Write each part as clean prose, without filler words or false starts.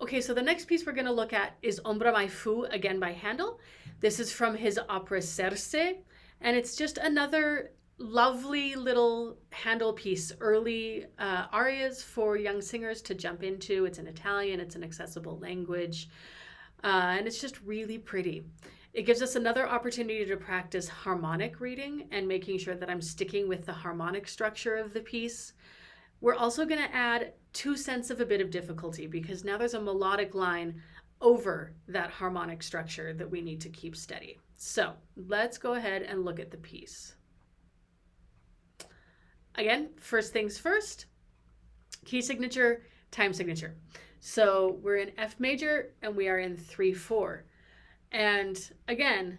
Okay, so the next piece we're going to look at is Ombra mai fu, again by Handel. This is from his opera Circe, and it's just another lovely little Handel piece, early arias for young singers to jump into. It's in Italian, it's an accessible language, and it's just really pretty. It gives us another opportunity to practice harmonic reading and making sure that I'm sticking with the harmonic structure of the piece. We're also going to add 2 cents of a bit of difficulty because now there's a melodic line over that harmonic structure that we need to keep steady. So let's go ahead and look at the piece. Again, first things first, key signature, time signature. So we're in F major and we are in 3/4. And again,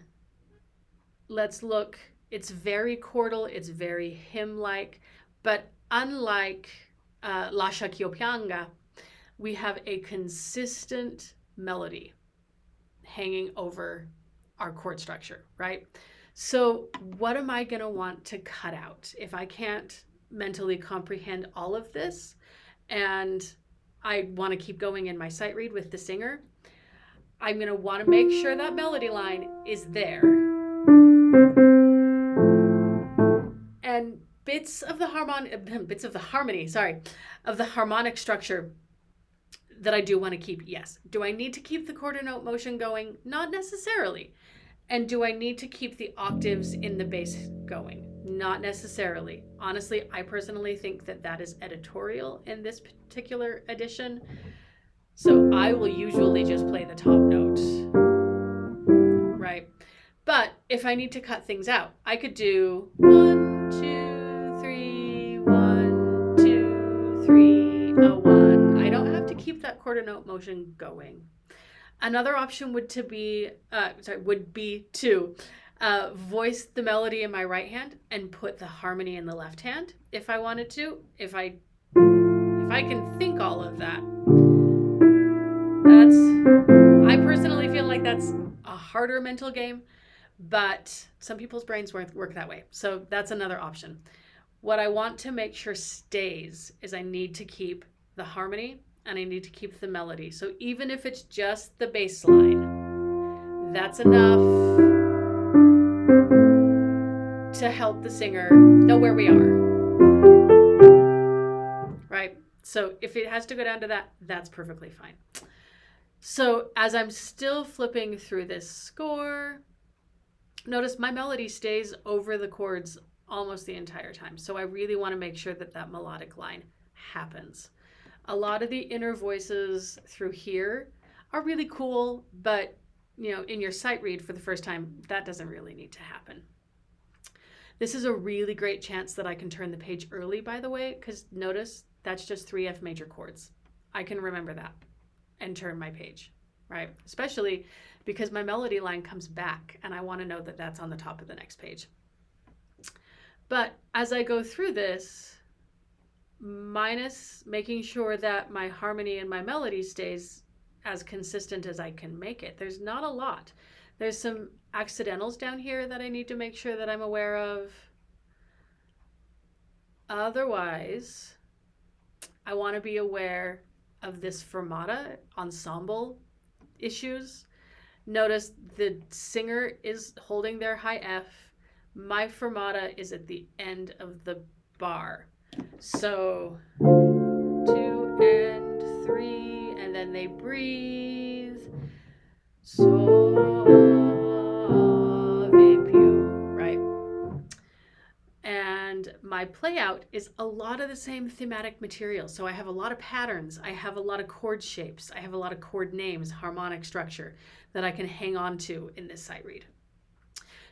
let's look, it's very chordal, it's very hymn-like, but unlike Lascia ch'io pianga, we have a consistent melody hanging over our chord structure, right? So what am I going to want to cut out if I can't mentally comprehend all of this and I want to keep going in my sight read with the singer? I'm going to want to make sure that melody line is there. And bits of the harmonic structure that I do want to keep, yes. Do I need to keep the quarter note motion going? Not necessarily. And do I need to keep the octaves in the bass going? Not necessarily. Honestly, I personally think that that is editorial in this particular edition. So I will usually just play the top note, right? But if I need to cut things out, I could do 1, 2, 3, 1, 2, 3, a 1. I don't have to keep that quarter note motion going. Another option would be to voice the melody in my right hand and put the harmony in the left hand if I wanted to. If I can think all of that. I personally feel like that's a harder mental game, but some people's brains work that way. So that's another option. What I want to make sure stays is I need to keep the harmony and I need to keep the melody. So even if it's just the bass line, that's enough to help the singer know where we are, right? So if it has to go down to that, that's perfectly fine. So as I'm still flipping through this score, notice my melody stays over the chords almost the entire time. So I really want to make sure that that melodic line happens. A lot of the inner voices through here are really cool, but in your sight read for the first time, that doesn't really need to happen. This is a really great chance that I can turn the page early, by the way, because notice that's just 3 F major chords. I can remember that and turn my page, right? Especially because my melody line comes back and I want to know that that's on the top of the next page. But as I go through this, minus making sure that my harmony and my melody stays as consistent as I can make it, there's not a lot. There's some accidentals down here that I need to make sure that I'm aware of. Otherwise, I want to be aware of this fermata ensemble issues. Notice the singer is holding their high F. My fermata is at the end of the bar. So 2 and 3, and then they breathe. So right? And my play out is a lot of the same thematic material. So I have a lot of patterns. I have a lot of chord shapes. I have a lot of chord names, harmonic structure that I can hang on to in this sight read.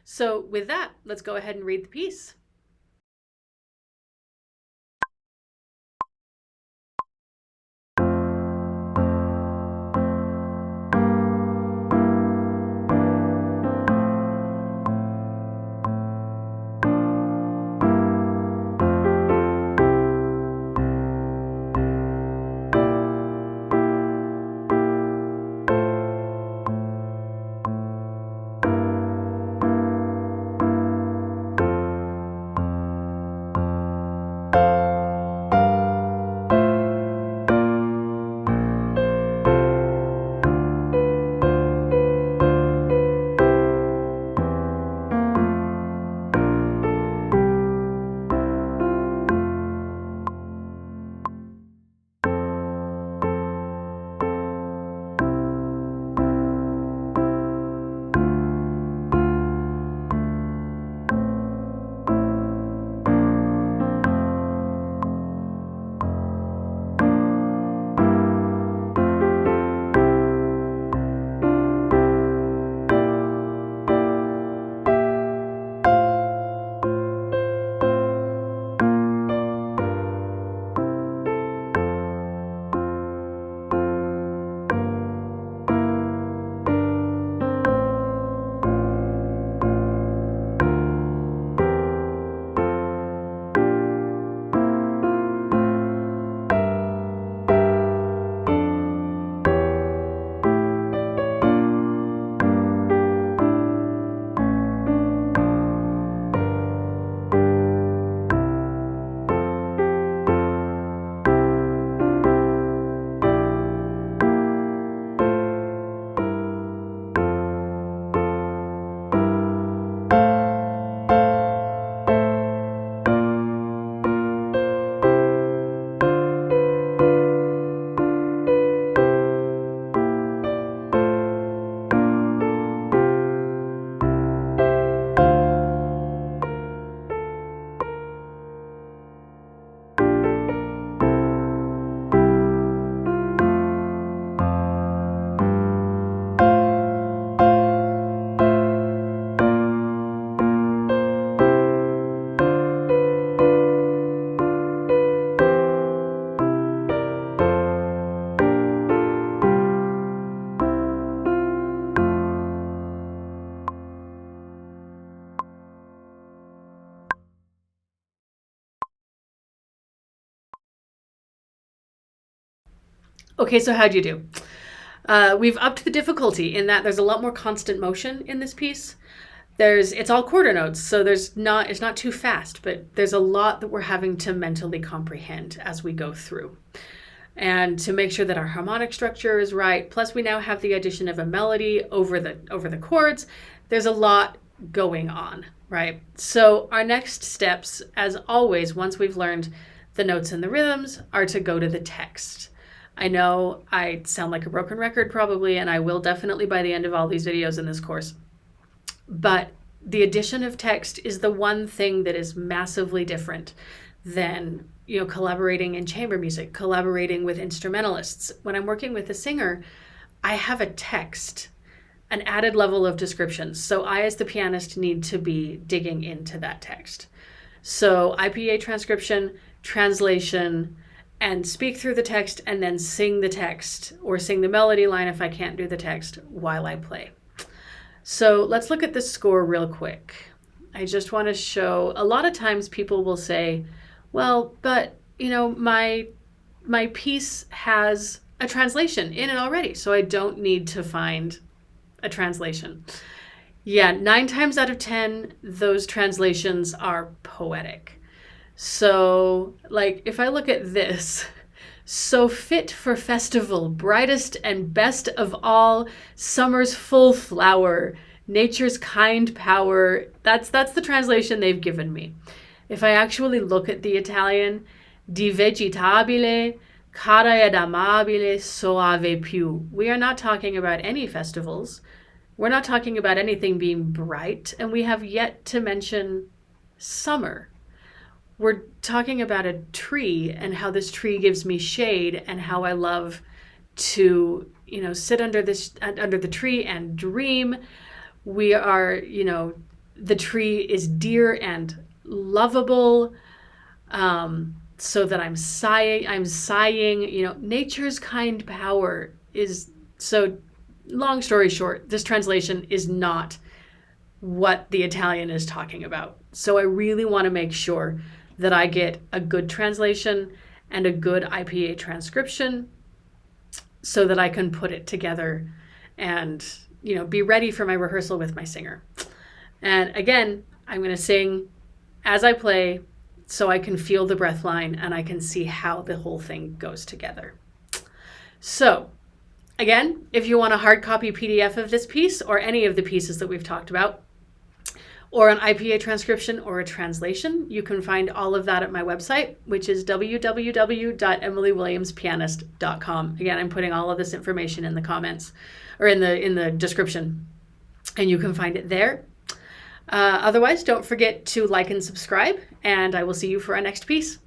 So with that, let's go ahead and read the piece. Okay, so how'd you do? We've upped the difficulty in that there's a lot more constant motion in this piece. It's all quarter notes, so it's not too fast, but there's a lot that we're having to mentally comprehend as we go through. And to make sure that our harmonic structure is right, plus we now have the addition of a melody over the chords. There's a lot going on, right? So our next steps, as always, once we've learned the notes and the rhythms, are to go to the text. I know I sound like a broken record probably, and I will definitely by the end of all these videos in this course. But the addition of text is the one thing that is massively different than, collaborating in chamber music, collaborating with instrumentalists. When I'm working with a singer, I have a text, an added level of description. So I, as the pianist, need to be digging into that text. So IPA transcription, translation, and speak through the text, and then sing the text or sing the melody line if I can't do the text while I play. So let's look at the score real quick. I just want to show, a lot of times people will say, well, but my piece has a translation in it already, so I don't need to find a translation. Yeah, 9 times out of 10, those translations are poetic. So, like, if I look at this, so fit for festival, brightest and best of all, summer's full flower, nature's kind power. That's the translation they've given me. If I actually look at the Italian, di vegetabile, cara ed amabile soave più. We are not talking about any festivals. We're not talking about anything being bright, and we have yet to mention summer. We're talking about a tree and how this tree gives me shade, and how I love to, sit under the tree and dream. We are, the tree is dear and lovable, so that I'm sighing, nature's kind power is. So long story short, this translation is not what the Italian is talking about. So I really want to make sure that I get a good translation and a good IPA transcription so that I can put it together and, be ready for my rehearsal with my singer. And again, I'm going to sing as I play so I can feel the breath line and I can see how the whole thing goes together. So again, if you want a hard copy PDF of this piece or any of the pieces that we've talked about, or an IPA transcription or a translation, you can find all of that at my website, which is www.emilywilliamspianist.com. Again, I'm putting all of this information in the comments or in the description, and you can find it there. Otherwise, don't forget to like and subscribe, and I will see you for our next piece.